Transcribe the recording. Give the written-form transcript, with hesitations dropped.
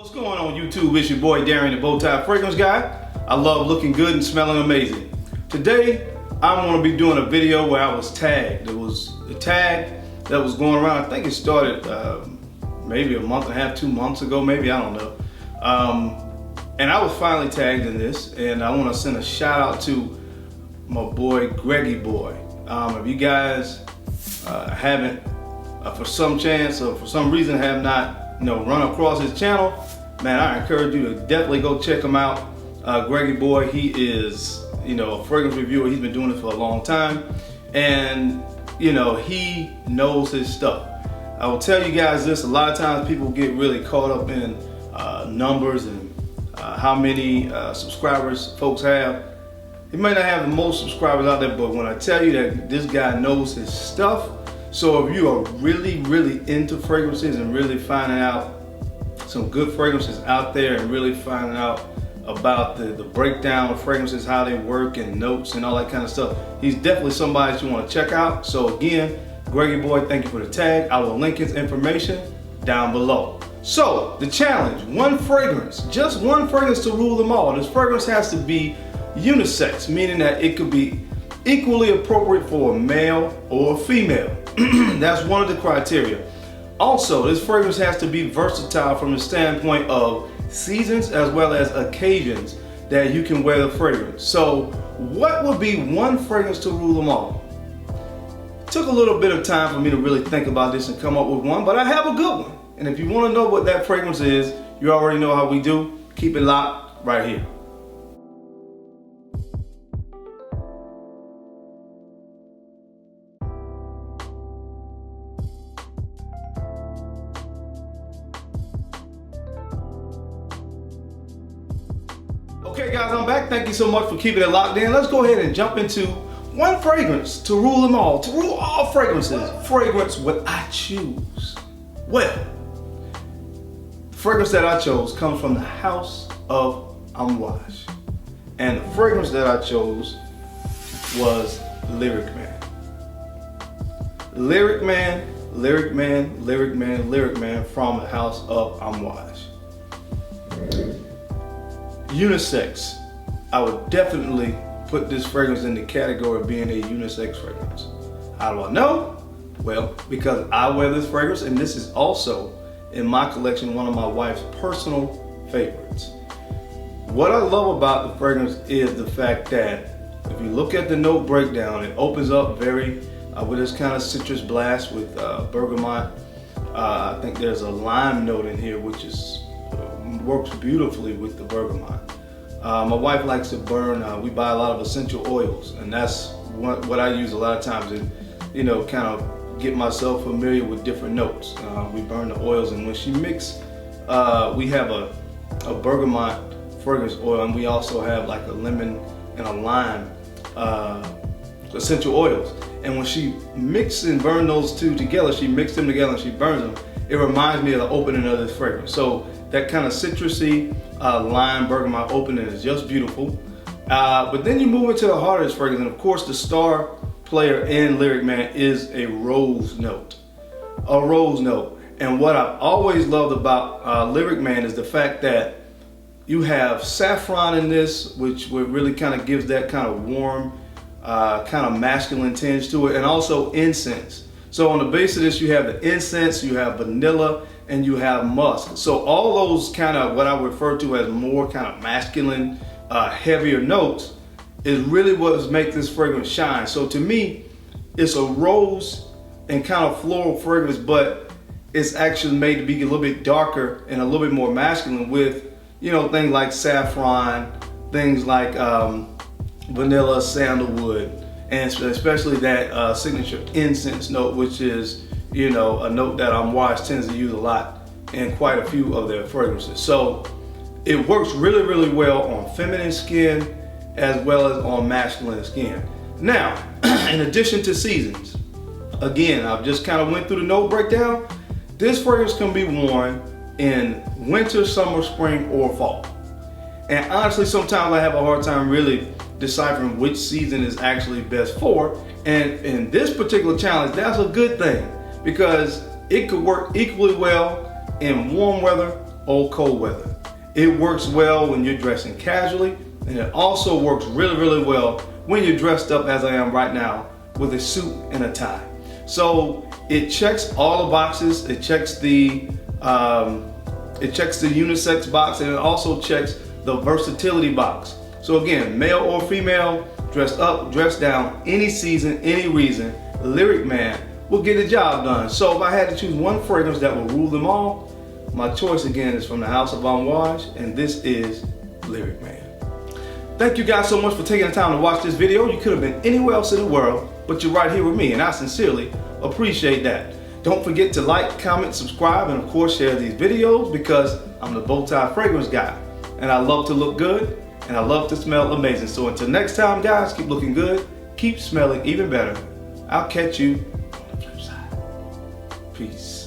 What's going on YouTube? It's your boy Darren, the Bowtie Fragrance Guy. I love looking good and smelling amazing. Today, I'm going to be doing a video where I was tagged. It was a tag that was going around. I think it started maybe a month and a half, 2 months ago, maybe, I don't know. And I was finally tagged in this, and I want to send a shout out to my boy Greggy Boy. If you guys haven't, for some chance or for some reason have not run across his channel, man, I encourage you to definitely go check him out. Greggy Boy, he is, a fragrance reviewer. He's been doing this for a long time, and he knows his stuff. I will tell you guys this: a lot of times people get really caught up in numbers and how many subscribers folks have. He may not have the most subscribers out there, but when I tell you that this guy knows his stuff, so if you are really into fragrances and really finding out some good fragrances out there and really finding out about the breakdown of fragrances, how they work and notes and all that kind of stuff, he's definitely somebody that you want to check out. So again, Greggy Boy, thank you for the tag. I will link his information down below. So the challenge, one fragrance, just one fragrance to rule them all. This fragrance has to be unisex, meaning that it could be equally appropriate for a male or a female. That's one of the criteria. Also, this fragrance has to be versatile from the standpoint of seasons as well as occasions that you can wear the fragrance. So what would be one fragrance to rule them all? It took a little bit of time for me to really think about this and come up with one, but I have a good one. And if you want to know what that fragrance is, you already know how we do. Keep it locked right here. Okay guys, I'm back. Thank you so much for keeping it locked in. Let's go ahead and jump into one fragrance to rule them all, to rule all fragrances. What fragrance would I choose? Well, the fragrance that I chose comes from the house of Amouage. And the fragrance that I chose was Lyric Man. Lyric Man, Lyric Man, Lyric Man, Lyric Man from the house of Amouage. Unisex. I would definitely put this fragrance in the category of being a unisex fragrance. How do I know? Well, because I wear this fragrance, and this is also in my collection one of my wife's personal favorites. What I love about the fragrance is the fact that if you look at the note breakdown, it opens up very with this kind of citrus blast with bergamot. I think there's a lime note in here, which is works beautifully with the bergamot. My wife likes to burn, we buy a lot of essential oils, and that's what I use a lot of times to, kind of get myself familiar with different notes. We burn the oils, and when she mix, we have a bergamot fragrance oil, and we also have like a lemon and a lime essential oils. And when she mixes and burns those two together, she mixes them together and she burns them, it reminds me of the opening of this fragrance. So that kind of citrusy lime bergamot opening is just beautiful. But then you move into the heart of this fragrance, and of course the star player in Lyric Man is a rose note. A rose note. And what I've always loved about Lyric Man is the fact that you have saffron in this, which really kind of gives that kind of warm, kind of masculine tinge to it, and also incense. So on the base of this, you have the incense, you have vanilla, and you have musk. So all those kind of what I refer to as more kind of masculine, heavier notes is really what makes this fragrance shine. So to me, it's a rose and kind of floral fragrance, but it's actually made to be a little bit darker and a little bit more masculine with, things like saffron, things like vanilla, sandalwood, and especially that signature incense note, which is, a note that Amouage tends to use a lot in quite a few of their fragrances. So it works really well on feminine skin as well as on masculine skin. Now, in addition to seasons, again, I've just kind of went through the note breakdown. This fragrance can be worn in winter, summer, spring, or fall. And honestly, sometimes I have a hard time really deciphering which season is actually best for. And in this particular challenge, that's a good thing, because it could work equally well in warm weather or cold weather. It works well when you're dressing casually, and it also works really, really well when you're dressed up as I am right now with a suit and a tie. So it checks all the boxes. It checks the unisex box, and it also checks the versatility box. So again, male or female, dressed up, dressed down, any season, any reason, Lyric Man will get the job done. So if I had to choose one fragrance that will rule them all, my choice again is from the House of Amouage, and this is Lyric Man. Thank you guys so much for taking the time to watch this video. You could have been anywhere else in the world, but you're right here with me, and I sincerely appreciate that. Don't forget to like, comment, subscribe, and of course share these videos, because I'm the Bowtie Fragrance Guy, and I love to look good, and I love to smell amazing. So until next time, guys, keep looking good, keep smelling even better. I'll catch you on the flip side. Peace.